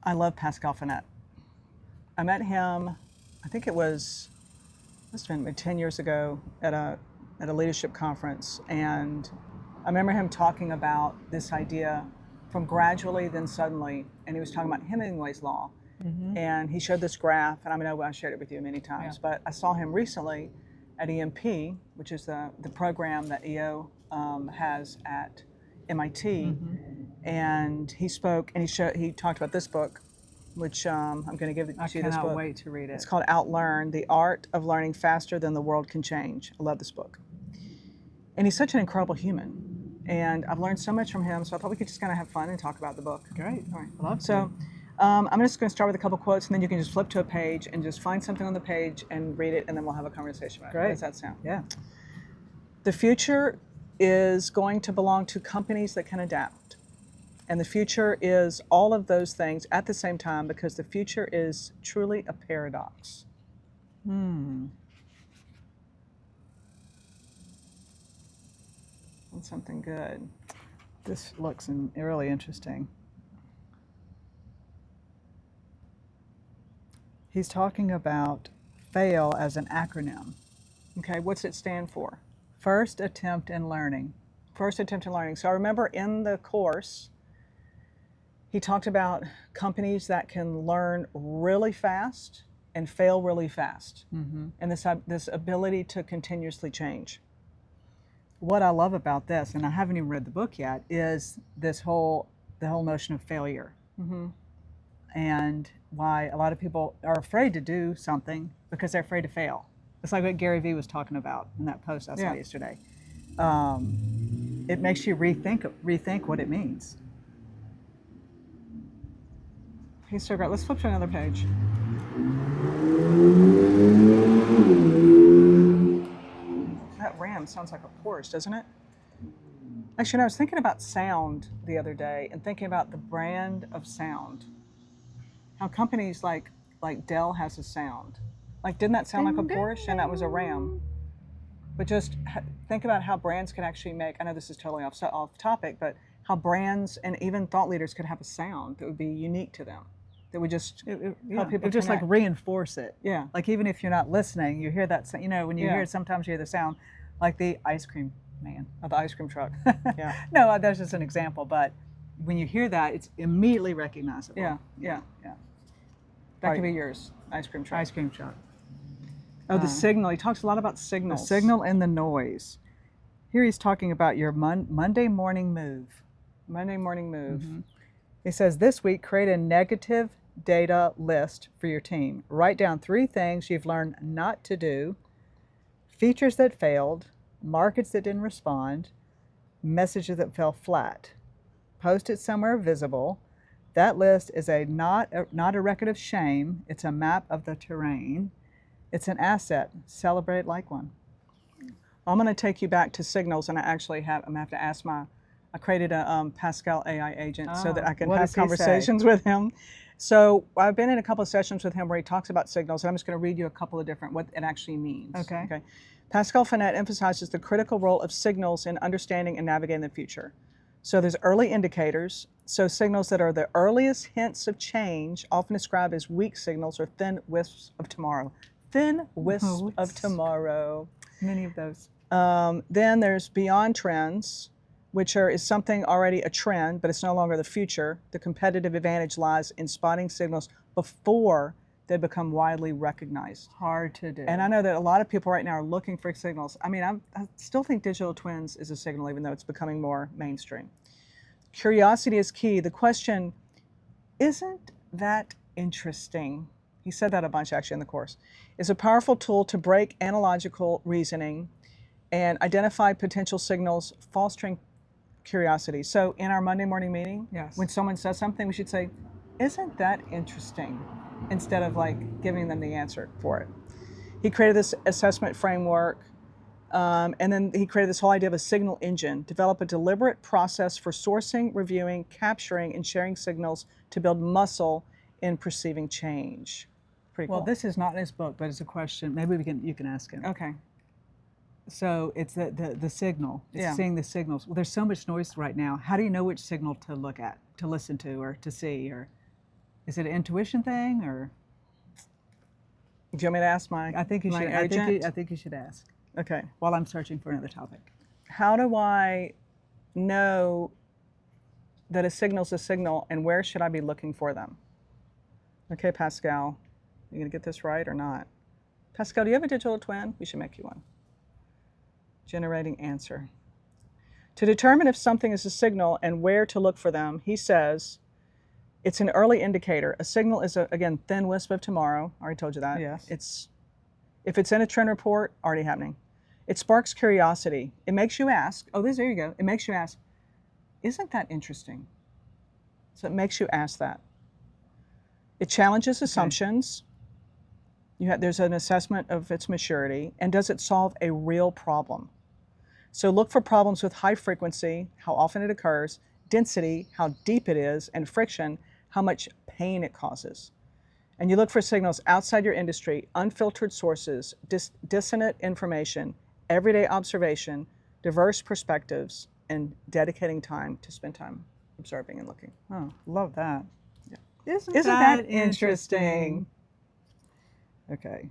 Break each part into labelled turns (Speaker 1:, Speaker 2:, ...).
Speaker 1: I love Pascal Finette. I met him, I think it must have been maybe 10 years ago at a leadership conference. And I remember him talking about this idea from gradually, then suddenly. And he was talking about Hemingway's law. And he showed this graph, and I know I shared it with you many times, but I saw him recently at EMP, which is the program that EO has at MIT. And he spoke, and he talked about this book, which I'm going to give to you this book.
Speaker 2: I cannot wait to read it.
Speaker 1: It's called Outlearn, The Art of Learning Faster Than the World Can Change. I love this book. And he's such an incredible human. And I've learned so much from him, so I thought we could just kind of have fun and talk about the book.
Speaker 2: Great.
Speaker 1: All right.
Speaker 2: I love
Speaker 1: So I'm just going to start with a couple quotes, and then you can just flip to a page and just find something on the page and read it, and then we'll have a conversation about it. How does that sound?
Speaker 2: Yeah.
Speaker 1: The future is going to belong to companies that can adapt. And the future is all of those things at the same time, because the future is truly a paradox. That's something good.
Speaker 2: This looks really interesting. He's talking about FAIL as an acronym.
Speaker 1: Okay, what's it stand for?
Speaker 2: First attempt in learning.
Speaker 1: First attempt in learning. So I remember in the course, he talked about companies that can learn really fast and fail really fast, and this ability to continuously change.
Speaker 2: What I love about this, and I haven't even read the book yet, is the whole notion of failure, and why a lot of people are afraid to do something because they're afraid to fail. It's like what Gary Vee was talking about in that post I saw yesterday. It makes you rethink what it means.
Speaker 1: He's so great. Let's flip to another page. That Ram sounds like a Porsche, doesn't it? Actually, I was thinking about sound the other day and thinking about the brand of sound. How companies like Dell has a sound. Like, didn't that sound like a Porsche? And that was a Ram. But just think about how brands can actually make, I know this is totally off topic, but how brands and even thought leaders could have a sound that would be unique to them. That would just help people
Speaker 2: just
Speaker 1: connect.
Speaker 2: like reinforce it.
Speaker 1: Yeah.
Speaker 2: Like even if you're not listening, you hear that, when you hear it, sometimes you hear the sound, like the ice cream man.
Speaker 1: Of the ice cream truck. Yeah.
Speaker 2: No, that's just an example, but when you hear that, it's immediately recognizable.
Speaker 1: Yeah. That could be yours, ice cream truck.
Speaker 2: Ice cream truck.
Speaker 1: Oh, the signal. He talks a lot about signals.
Speaker 2: The signal and the noise. Here he's talking about your Monday morning move.
Speaker 1: Monday morning move.
Speaker 2: He says, this week, create a negative data list for your team. Write down 3 things you've learned not to do, features that failed, markets that didn't respond, messages that fell flat. Post it somewhere visible. That list is not a record of shame. It's a map of the terrain. It's an asset. Celebrate it like one.
Speaker 1: I'm going to take you back to signals, and I'm going to have to ask I created a Pascal AI agent so that I can have conversations with him. So I've been in a couple of sessions with him where he talks about signals, and I'm just going to read you a couple of different, what it actually means.
Speaker 2: Okay.
Speaker 1: Pascal Finette emphasizes the critical role of signals in understanding and navigating the future. So there's early indicators. So signals that are the earliest hints of change, often described as weak signals or thin wisps of tomorrow. Thin wisps of tomorrow.
Speaker 2: Many of those.
Speaker 1: Then there's beyond trends, which is something already a trend, but it's no longer the future. The competitive advantage lies in spotting signals before they become widely recognized.
Speaker 2: Hard to do.
Speaker 1: And I know that a lot of people right now are looking for signals. I mean, I still think digital twins is a signal, even though it's becoming more mainstream. Curiosity is key. The question, isn't that interesting? He said that a bunch actually in the course. Is a powerful tool to break analogical reasoning and identify potential signals, fostering curiosity. So in our Monday morning meeting, when someone says something, we should say, isn't that interesting? Instead of like giving them the answer for it. He created this assessment framework, and then he created this whole idea of a signal engine, develop a deliberate process for sourcing, reviewing, capturing, and sharing signals to build muscle in perceiving change. Pretty cool.
Speaker 2: Well, this is not in his book, but it's a question. Maybe you can ask him.
Speaker 1: Okay.
Speaker 2: So it's the signal. It's
Speaker 1: Yeah.
Speaker 2: seeing the signals. Well, there's so much noise right now. How do you know which signal to look at, to listen to, or to see? Or is it an intuition thing? Or
Speaker 1: Do you want me to ask my
Speaker 2: I think you
Speaker 1: my
Speaker 2: should.
Speaker 1: agent?
Speaker 2: I think you should ask
Speaker 1: Okay.
Speaker 2: while I'm searching for another topic.
Speaker 1: How do I know that a signal's a signal, and where should I be looking for them? Okay, Pascal, you gonna get this right or not? Pascal, do you have a digital twin? We should make you one. Generating answer. To determine if something is a signal and where to look for them, he says, it's an early indicator. A signal is, again, thin wisp of tomorrow. I already told you that.
Speaker 2: Yes.
Speaker 1: If it's in a trend report, already happening. It sparks curiosity. It makes you ask, there you go. It makes you ask, isn't that interesting? So it makes you ask that. It challenges assumptions. There's an assessment of its maturity. And does it solve a real problem? So look for problems with high frequency, how often it occurs, density, how deep it is, and friction, how much pain it causes. And you look for signals outside your industry, unfiltered sources, dissonant information, everyday observation, diverse perspectives, and dedicating time to spend time observing and looking.
Speaker 2: Oh, love that.
Speaker 1: Yeah.
Speaker 2: Isn't that interesting? Okay.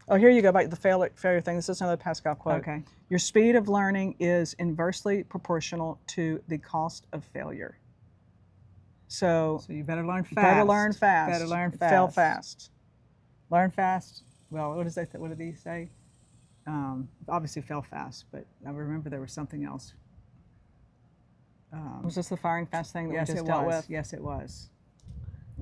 Speaker 1: Oh, here you go, about the failure thing. This is another Pascal quote.
Speaker 2: Okay.
Speaker 1: Your speed of learning is inversely proportional to the cost of failure. So
Speaker 2: you better learn fast.
Speaker 1: Better learn fast.
Speaker 2: Better learn fast.
Speaker 1: Fail fast.
Speaker 2: Learn fast. Well, what did he say? Obviously fail fast, but I remember there was something else.
Speaker 1: Was this the firing fast thing that
Speaker 2: Yes,
Speaker 1: we just
Speaker 2: it
Speaker 1: dealt
Speaker 2: was.
Speaker 1: with?
Speaker 2: Yes, it was.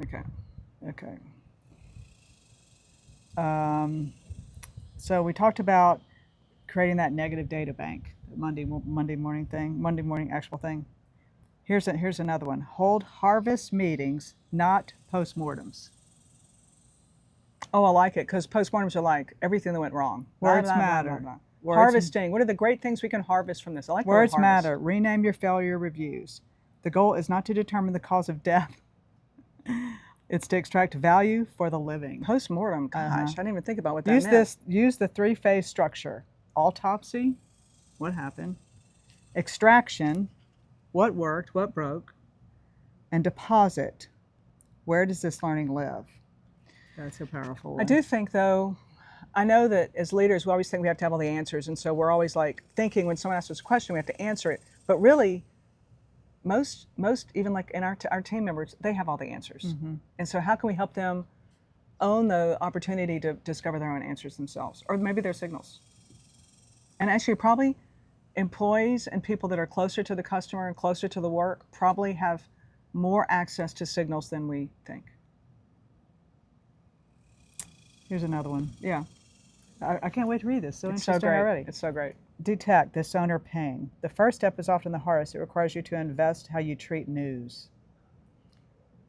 Speaker 1: Okay.
Speaker 2: So we talked about creating that negative data bank, the Monday morning actual thing. Here's another one. Hold harvest meetings, not postmortems.
Speaker 1: Oh, I like it, because postmortems are like everything that went wrong.
Speaker 2: Words
Speaker 1: Blah, blah, blah,
Speaker 2: matter.
Speaker 1: blah, blah.
Speaker 2: Words-
Speaker 1: Harvesting. What are the great things we can harvest from this? I like the word
Speaker 2: Words
Speaker 1: harvest.
Speaker 2: matter. Rename your failure reviews. The goal is not to determine the cause of death. It's to extract value for the living.
Speaker 1: Postmortem. Gosh, I didn't even think about what that meant.
Speaker 2: Use the three-phase structure. Autopsy, what happened? Extraction, what worked, what broke? And deposit, where does this learning live? That's a powerful one.
Speaker 1: I do think, though, I know that as leaders, we always think we have to have all the answers, and so we're always like thinking when someone asks us a question, we have to answer it. But really, most even like in our team members, they have all the answers.
Speaker 2: Mm-hmm.
Speaker 1: And so how can we help them own the opportunity to discover their own answers themselves, or maybe their signals? And actually, probably employees and people that are closer to the customer and closer to the work probably have more access to signals than we think.
Speaker 2: Here's another one.
Speaker 1: Yeah.
Speaker 2: I can't wait to read this.
Speaker 1: It's so
Speaker 2: interesting
Speaker 1: great.
Speaker 2: already.
Speaker 1: It's so great.
Speaker 2: Detect dishonor pain. The first step is often the hardest. It requires you to invest how you treat news.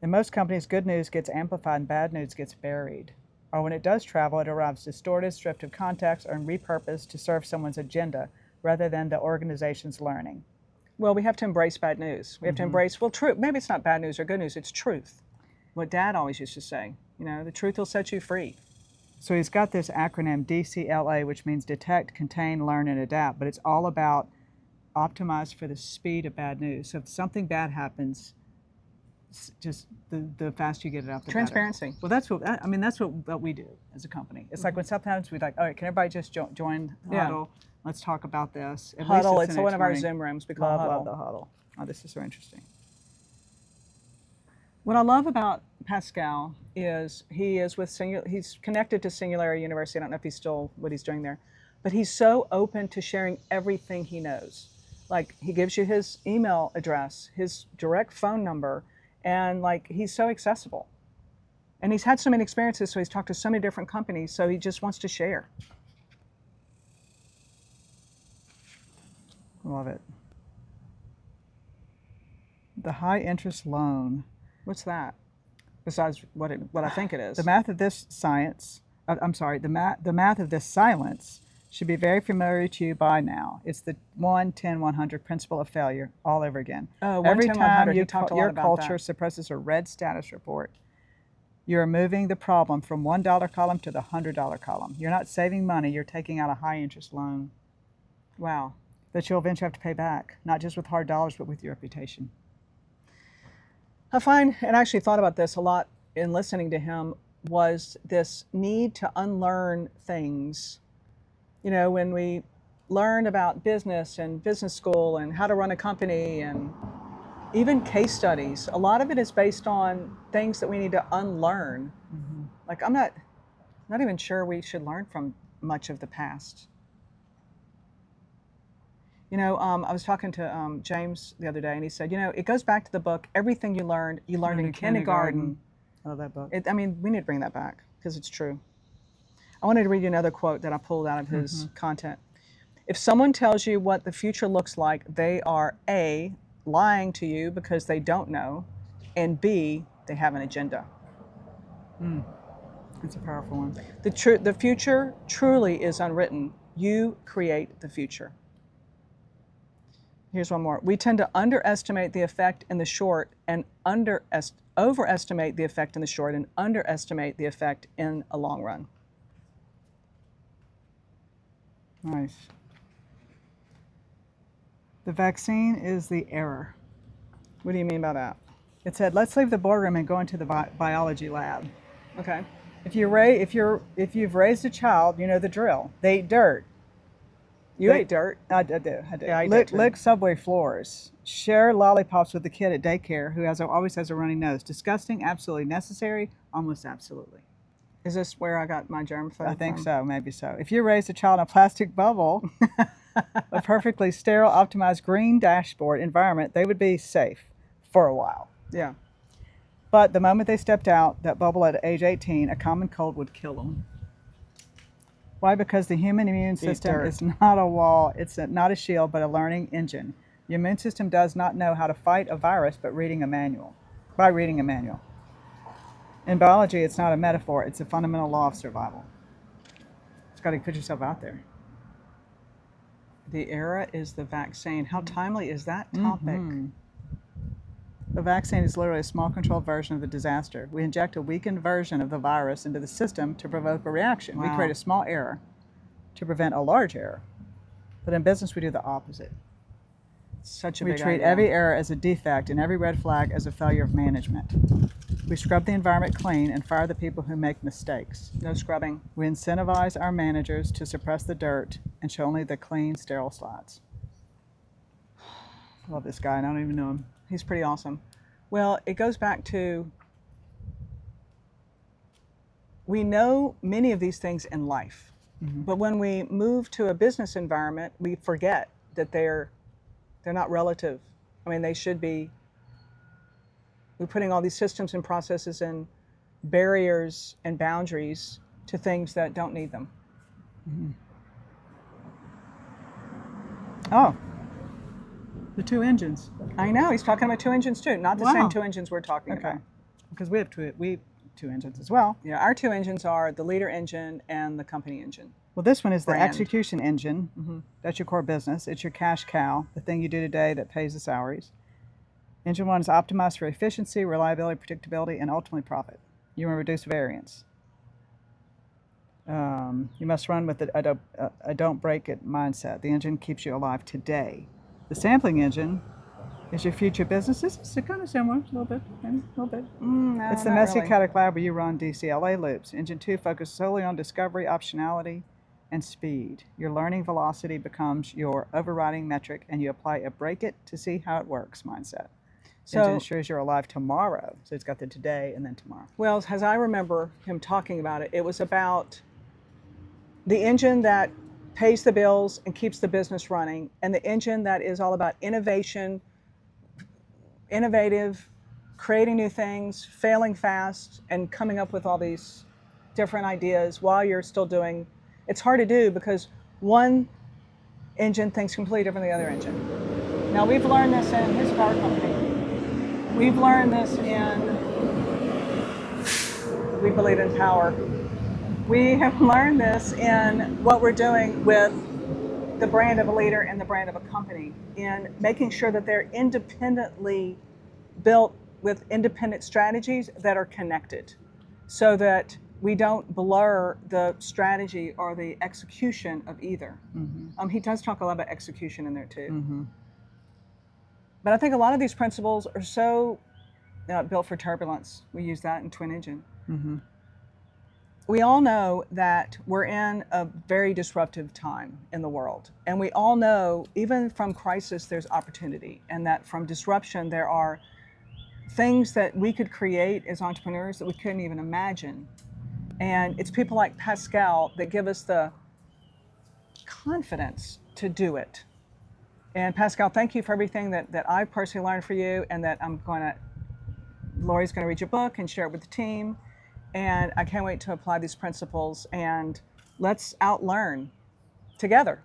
Speaker 2: In most companies, good news gets amplified and bad news gets buried. Or when it does travel, it arrives distorted, stripped of context, or repurposed to serve someone's agenda rather than the organization's learning.
Speaker 1: Well, we have to embrace bad news. We have to embrace, truth. Maybe it's not bad news or good news, it's truth. What Dad always used to say, the truth will set you free.
Speaker 2: So he's got this acronym DCLA, which means detect, contain, learn, and adapt, but it's all about optimize for the speed of bad news. So if something bad happens, just the faster you get it out, the
Speaker 1: Transparency.
Speaker 2: better. Well, that's what we do as a company. It's like when something happens, we're like, all right, can everybody just join Huddle? Let's talk about this. At
Speaker 1: Huddle,
Speaker 2: least
Speaker 1: it's
Speaker 2: the
Speaker 1: one
Speaker 2: next
Speaker 1: of our
Speaker 2: morning.
Speaker 1: Zoom rooms. We call
Speaker 2: Love the Huddle. Oh, this is so interesting.
Speaker 1: What I love about Pascal is he's connected to Singularity University. I don't know if he's still what he's doing there, but he's so open to sharing everything he knows. Like, he gives you his email address, his direct phone number, and like, he's so accessible. And he's had so many experiences, so he's talked to so many different companies, so he just wants to share.
Speaker 2: Love it. The high interest loan.
Speaker 1: What's that? Besides what I think it is.
Speaker 2: The math of this science, the math of this silence should be very familiar to you by now. It's the 1-10-100 principle of failure all over again.
Speaker 1: Oh,
Speaker 2: Every
Speaker 1: 1-10-100,
Speaker 2: time
Speaker 1: he talked a lot
Speaker 2: your
Speaker 1: about
Speaker 2: culture
Speaker 1: that.
Speaker 2: suppresses a red status report, You're moving the problem from $1 column to the $100 column. You're not saving money, you're taking out a high interest loan.
Speaker 1: Wow.
Speaker 2: That you'll eventually have to pay back, not just with hard dollars, but with your reputation.
Speaker 1: I find, and I actually thought about this a lot in listening to him, was this need to unlearn things. You know, when we learn about business and business school and how to run a company and even case studies, a lot of it is based on things that we need to unlearn. Like, I'm not even sure we should learn from much of the past. You know, I was talking to James the other day, and he said, you know, it goes back to the book, everything you learned in kindergarten.
Speaker 2: I love that book.
Speaker 1: I mean, we need to bring that back because it's true. I wanted to read you another quote that I pulled out of his content. If someone tells you what the future looks like, they are A, lying to you because they don't know, and B, they have an agenda.
Speaker 2: That's a powerful one.
Speaker 1: The future truly is unwritten. You create the future. Here's one more. We tend to underestimate the effect in the short and overestimate the effect in the short and underestimate the effect in a long run.
Speaker 2: Nice. The vaccine is the error.
Speaker 1: What do you mean by that?
Speaker 2: It said, let's leave the boardroom and go into the biology lab.
Speaker 1: Okay.
Speaker 2: If you've raised a child, you know the drill. They eat dirt.
Speaker 1: You ate dirt.
Speaker 2: I do.
Speaker 1: Yeah, I did too.
Speaker 2: Lick subway floors. Share lollipops with the kid at daycare who always has a runny nose. Disgusting, absolutely necessary, almost absolutely.
Speaker 1: Is this where I got my germaphobe
Speaker 2: I think
Speaker 1: from?
Speaker 2: so, maybe so. If you raised a child in a plastic bubble, a perfectly sterile, optimized green dashboard environment, they would be safe for a while.
Speaker 1: Yeah.
Speaker 2: But the moment they stepped out, that bubble at age 18, a common cold would kill them. Why? Because the human immune system is not a wall, it's not a shield, but a learning engine. Your immune system does not know how to fight a virus by reading a manual. In biology, it's not a metaphor, it's a fundamental law of survival. It's got to put yourself out there.
Speaker 1: The era is the vaccine. How timely is that topic?
Speaker 2: The vaccine is literally a small controlled version of a disaster. We inject a weakened version of the virus into the system to provoke a reaction.
Speaker 1: Wow.
Speaker 2: We create a small error to prevent a large error. But in business, we do the opposite.
Speaker 1: Such a
Speaker 2: We
Speaker 1: big
Speaker 2: treat
Speaker 1: idea.
Speaker 2: every error as a defect and every red flag as a failure of management. We scrub the environment clean and fire the people who make mistakes.
Speaker 1: No scrubbing.
Speaker 2: We incentivize our managers to suppress the dirt and show only the clean, sterile slides. I love this guy, and I don't even know him.
Speaker 1: He's pretty awesome. Well, it goes back to, we know many of these things in life, but when we move to a business environment, we forget that they're not relative. I mean, they should be. We're putting all these systems and processes and barriers and boundaries to things that don't need them.
Speaker 2: Oh, the two engines.
Speaker 1: I know, he's talking about two engines too, not the same two engines we're talking about.
Speaker 2: Because we have two engines as well.
Speaker 1: Yeah, our two engines are the leader engine and the company engine.
Speaker 2: Well, this one is the
Speaker 1: Brand.
Speaker 2: execution engine. That's your core business. It's your cash cow, the thing you do today that pays the salaries. Engine one is optimized for efficiency, reliability, predictability, and ultimately profit. You want to reduce variance. You must run with a don't break it mindset. The engine keeps you alive today. The sampling engine is your future business. This is kind of similar, a little bit, maybe a little bit.
Speaker 1: No,
Speaker 2: It's the
Speaker 1: not
Speaker 2: messy
Speaker 1: really.
Speaker 2: chaotic lab where you run DCLA loops. Engine 2 focuses solely on discovery, optionality, and speed. Your learning velocity becomes your overriding metric, and you apply a break it to see how it works mindset.
Speaker 1: So-
Speaker 2: Engine ensures you're alive tomorrow. So it's got the today and then tomorrow.
Speaker 1: Well, as I remember him talking about it, it was about the engine that pays the bills and keeps the business running, and the engine that is all about innovative, creating new things, failing fast, and coming up with all these different ideas while you're still doing. It's hard to do because one engine thinks completely different than the other engine. Now, we've learned this in his car company. We've learned this in We Believe in Power. We have learned this in what we're doing with the brand of a leader and the brand of a company, in making sure that they're independently built with independent strategies that are connected. so that we don't blur the strategy or the execution of either. He does talk a lot about execution in there too. But I think a lot of these principles are so built for turbulence. We use that in TwinEngine. We all know that we're in a very disruptive time in the world. And we all know, even from crisis, there's opportunity. And that from disruption, there are things that we could create as entrepreneurs that we couldn't even imagine. And it's people like Pascal that give us the confidence to do it. And Pascal, thank you for everything that I personally learned for you, and that Lorrie's going to read your book and share it with the team. And I can't wait to apply these principles, and let's outlearn together.